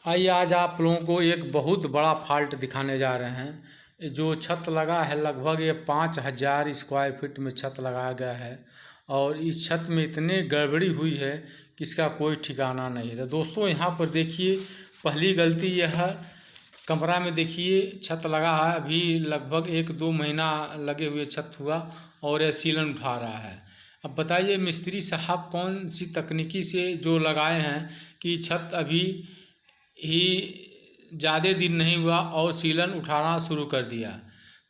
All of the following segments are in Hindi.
आइए आज आप लोगों को एक बहुत बड़ा फॉल्ट दिखाने जा रहे हैं। जो छत लगा है लगभग ये 5000 स्क्वायर फीट में छत लगाया गया है और इस छत में इतने गड़बड़ी हुई है कि इसका कोई ठिकाना नहीं है। तो दोस्तों यहाँ पर देखिए, पहली गलती यह है, कमरा में देखिए छत लगा है, अभी लगभग 1-2 महीना लगे हुए छत हुआ और यह सीलन उठा रहा है। अब बताइए मिस्त्री साहब कौन सी तकनीकी से जो लगाए हैं कि छत अभी ही ज़्यादा दिन नहीं हुआ और सीलन उठाना शुरू कर दिया।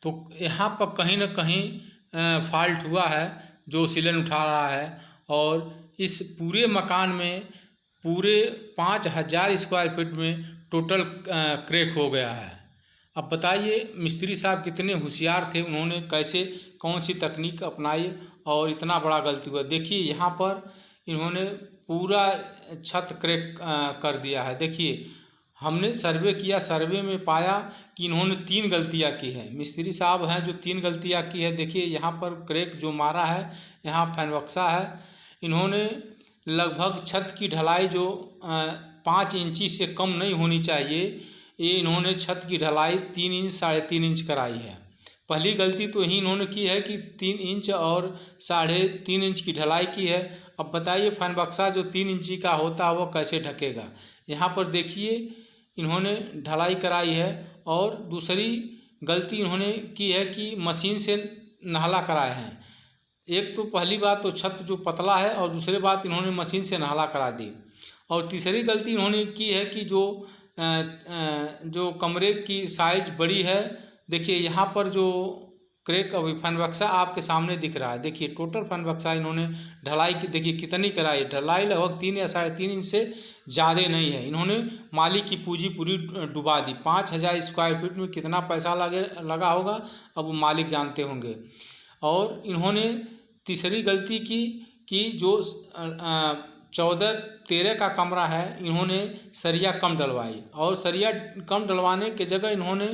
तो यहाँ पर कहीं ना कहीं फॉल्ट हुआ है जो सीलन उठा रहा है और इस पूरे मकान में पूरे 5000 स्क्वायर फीट में टोटल क्रैक हो गया है। अब बताइए मिस्त्री साहब कितने होशियार थे, उन्होंने कैसे कौन सी तकनीक अपनाई और इतना बड़ा गलती हुआ। देखिए यहाँ पर इन्होंने पूरा छत क्रैक कर दिया है। देखिए हमने सर्वे किया, सर्वे में पाया कि इन्होंने 3 गलतियां की है। मिस्त्री साहब हैं जो 3 गलतियां की है। देखिए यहाँ पर क्रैक जो मारा है, यहाँ फैन बक्सा है। इन्होंने लगभग छत की ढलाई जो 5 इंची से कम नहीं होनी चाहिए, ये इन्होंने छत की ढलाई 3 इंच 3.5 इंच कराई है। पहली गलती तो यही इन्होंने की है कि 3 इंच और 3.5 इंच की ढलाई की है। अब बताइए फैन बक्सा जो 3 इंची का होता है वो कैसे ढकेगा। यहाँ पर देखिए इन्होंने ढलाई कराई है। और दूसरी गलती इन्होंने की है कि मशीन से नहला कराए हैं। एक तो पहली बात तो छत जो पतला है और दूसरी बात इन्होंने मशीन से नहला करा दी। और तीसरी गलती इन्होंने की है कि जो कमरे की साइज बड़ी है। देखिए यहाँ पर जो क्रैक अभी फैन बक्सा आपके सामने दिख रहा है। देखिए टोटल फैन बक्सा इन्होंने ढलाई की देखिए कितनी कराई, ढलाई लगभग 3 या 3.5 इंच से ज़्यादा नहीं है। इन्होंने मालिक की पूंजी पूरी डुबा दी। 5000 स्क्वायर फीट में कितना पैसा लगा होगा अब वो मालिक जानते होंगे। और इन्होंने तीसरी गलती की कि जो 14-13 का कमरा है, इन्होंने सरिया कम डलवाई और सरिया कम डलवाने के जगह इन्होंने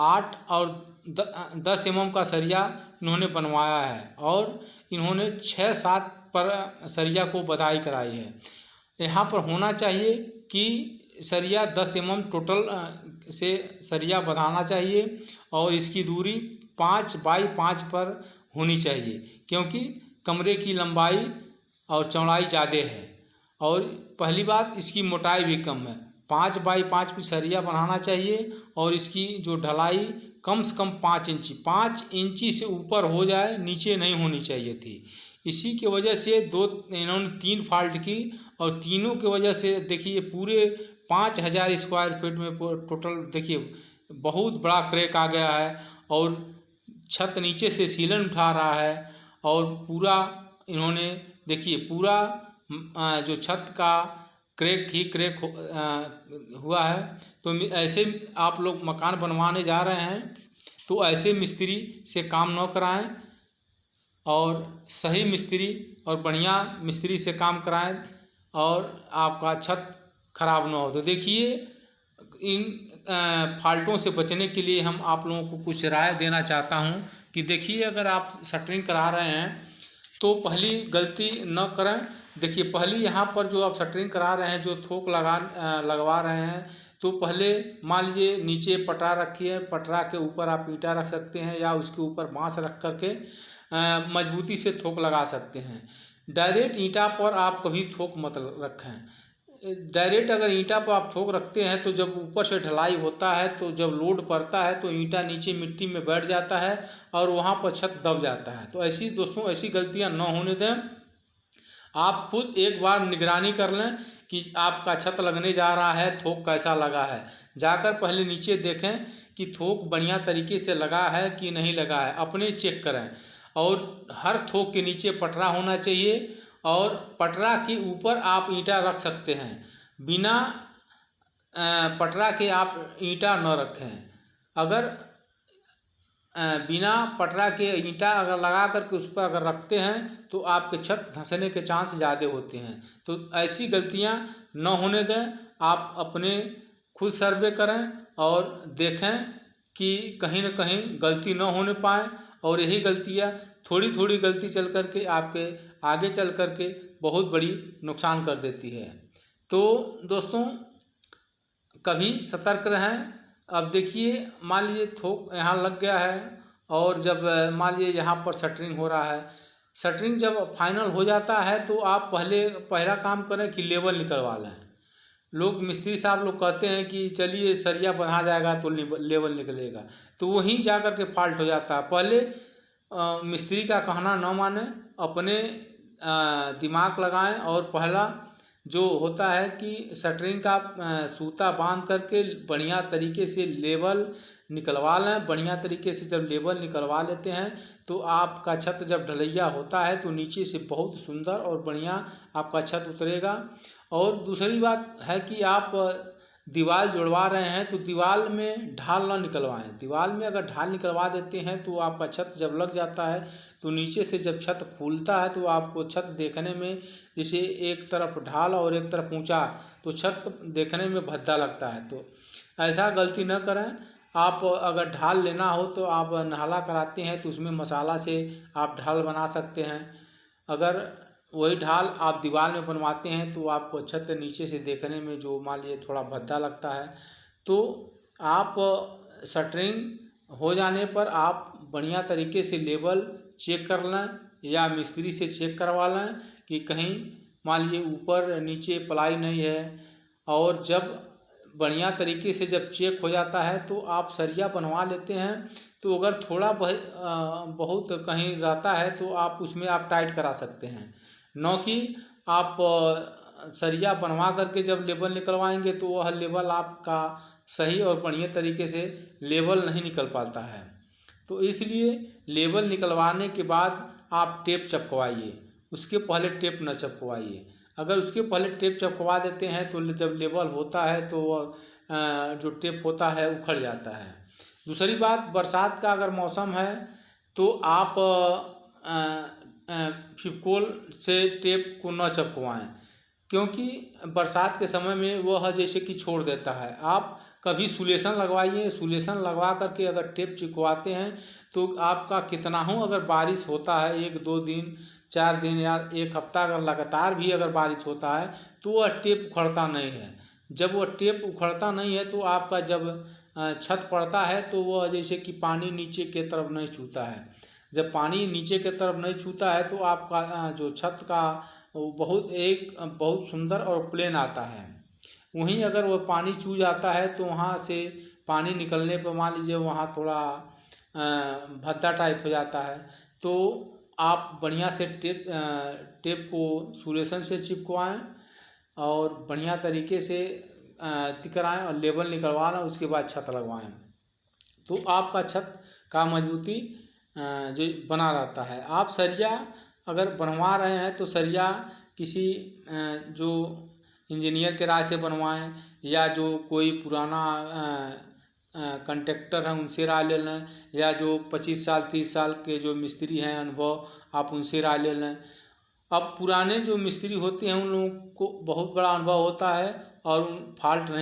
8 और 10 mm का सरिया इन्होंने बनवाया है और इन्होंने 6-7 पर सरिया को बधाई कराई है। यहाँ पर होना चाहिए कि सरिया 10 mm टोटल से सरिया बढ़ाना चाहिए और इसकी दूरी 5 बाई 5 पर होनी चाहिए, क्योंकि कमरे की लंबाई और चौड़ाई ज़्यादा है। और पहली बात इसकी मोटाई भी कम है। 5 बाई 5 की सरिया बनाना चाहिए और इसकी जो ढलाई कम से कम 5 इंची से ऊपर हो जाए, नीचे नहीं होनी चाहिए थी। इसी की वजह से इन्होंने 3 फॉल्ट की और तीनों की वजह से देखिए पूरे 5000 स्क्वायर फीट में टोटल देखिए बहुत बड़ा क्रैक आ गया है और छत नीचे से सीलन उठा रहा है और पूरा इन्होंने देखिए पूरा जो छत का क्रैक हुआ है। तो ऐसे आप लोग मकान बनवाने जा रहे हैं तो ऐसे मिस्त्री से काम न कराएं और सही मिस्त्री और बढ़िया मिस्त्री से काम कराएं और आपका छत खराब ना हो। तो देखिए इन फॉल्टों से बचने के लिए हम आप लोगों को कुछ राय देना चाहता हूं कि देखिए अगर आप शटरिंग करा रहे हैं तो पहली गलती न करें। देखिए पहली यहाँ पर जो आप शटरिंग करा रहे हैं, जो थोक लगवा रहे हैं, तो पहले मान लीजिए नीचे पटरा रखिए, पटरा के ऊपर आप ईंटा रख सकते हैं या उसके ऊपर बांस रख करके मजबूती से थोक लगा सकते हैं। डायरेक्ट ईंटा पर आप कभी थोक मत रखें। डायरेक्ट अगर ईंटा पर आप थोक रखते हैं तो जब ऊपर से ढलाई होता है तो जब लोड पड़ता है तो ईंटा नीचे मिट्टी में बैठ जाता है और वहाँ पर छत दब जाता है। तो ऐसी दोस्तों ऐसी गलतियाँ न होने दें। आप खुद एक बार निगरानी कर लें कि आपका छत लगने जा रहा है, थोक कैसा लगा है। जाकर पहले नीचे देखें कि थोक बढ़िया तरीके से लगा है कि नहीं लगा है, अपने चेक करें। और हर थोक के नीचे पटरा होना चाहिए और पटरा के ऊपर आप ईंटा रख सकते हैं। बिना पटरा के आप ईंटा न रखें। अगर बिना पटरा के ईंटा अगर लगा करके उस पर अगर रखते हैं तो आपके छत धंसने के चांस ज़्यादा होते हैं। तो ऐसी गलतियां न होने दें। आप अपने खुद सर्वे करें और देखें कि कहीं न कहीं गलती न होने पाए और यही गलतियां थोड़ी थोड़ी गलती चल करके आपके आगे चल करके बहुत बड़ी नुकसान कर देती है। तो दोस्तों कभी सतर्क रहें। अब देखिए मान लीजिए थोक यहाँ लग गया है और जब मान लीजिए यहाँ पर शटरिंग हो रहा है, शटरिंग जब फाइनल हो जाता है तो आप पहला काम करें कि लेवल निकलवा लें। लोग मिस्त्री साहब लोग कहते हैं कि चलिए सरिया बंधा जाएगा तो लेवल निकलेगा, तो वहीं जा कर के फॉल्ट हो जाता है। पहले मिस्त्री का कहना न माने, अपने दिमाग लगाएं और पहला जो होता है कि शटरिंग का सूता बांध करके बढ़िया तरीके से लेवल निकलवा लें। बढ़िया तरीके से जब लेवल निकलवा लेते हैं तो आपका छत जब ढलैया होता है तो नीचे से बहुत सुंदर और बढ़िया आपका छत उतरेगा। और दूसरी बात है कि आप दीवार जुड़वा रहे हैं तो दीवार में ढाल ना निकलवाएं। दीवार में अगर ढाल निकलवा देते हैं तो आपका छत जब लग जाता है तो नीचे से जब छत फूलता है तो आपको छत देखने में, जैसे एक तरफ ढाल और एक तरफ ऊंचा, तो छत देखने में भद्दा लगता है। तो ऐसा गलती न करें। आप अगर ढाल लेना हो तो आप नाला कराते हैं तो उसमें मसाला से आप ढाल बना सकते हैं। अगर वही ढाल आप दीवार में बनवाते हैं तो आपको छत नीचे से देखने में जो मान लीजिए थोड़ा भद्दा लगता है। तो आप शटरिंग हो जाने पर आप बढ़िया तरीके से लेवल चेक कर लें या मिस्त्री से चेक करवा लें कि कहीं मान लीजिए ऊपर नीचे प्लाई नहीं है। और जब बढ़िया तरीके से जब चेक हो जाता है तो आप सरिया बनवा लेते हैं। तो अगर थोड़ा बहुत कहीं रहता है तो आप उसमें आप टाइट करा सकते हैं, न कि आप सरिया बनवा करके जब लेवल निकलवाएंगे तो वह लेवल आपका सही और बढ़िया तरीके से लेवल नहीं निकल पाता है। तो इसलिए लेवल निकलवाने के बाद आप टेप चपकवाइए, उसके पहले टेप न चपकवाइए। अगर उसके पहले टेप चपकवा देते हैं तो जब लेवल होता है तो वह जो टेप होता है उखड़ जाता है। दूसरी बात, बरसात का अगर मौसम है तो आप फेविकोल से टेप को न चपकवाएं, क्योंकि बरसात के समय में वह जैसे कि छोड़ देता है। आप कभी सुलेशन लगवाइए। सुलेशन लगवा करके अगर टेप चिपकवाते हैं तो आपका कितना हो, अगर बारिश होता है 1-2 दिन 4 दिन या 1 हफ्ता अगर लगातार भी अगर बारिश होता है तो वह टेप उखड़ता नहीं है। जब वह टेप उखड़ता नहीं है तो आपका जब छत पड़ता है तो वह जैसे कि पानी नीचे की तरफ नहीं छूता है। जब पानी नीचे की तरफ नहीं छूता है तो आपका जो छत का बहुत सुंदर और प्लेन आता है। वहीं अगर वह पानी चू जाता है तो वहाँ से पानी निकलने पर मान लीजिए वहाँ थोड़ा भद्दा टाइप हो जाता है। तो आप बढ़िया से टेप को सुलेशन से चिपकवाएं और बढ़िया तरीके से कराएं और लेवल निकलवाना, उसके बाद छत लगवाएं। तो आपका छत का मजबूती जो बना रहता है। आप सरिया अगर बनवा रहे हैं तो सरिया किसी जो इंजीनियर के राय से बनवाएं या जो कोई पुराना कॉन्ट्रैक्टर हैं उनसे राय ले लें, या जो 25 साल 30 साल के जो मिस्त्री हैं अनुभव, आप उनसे राय ले लें। अब पुराने जो मिस्त्री होते हैं उन लोगों को बहुत बड़ा अनुभव होता है और फॉल्ट नहीं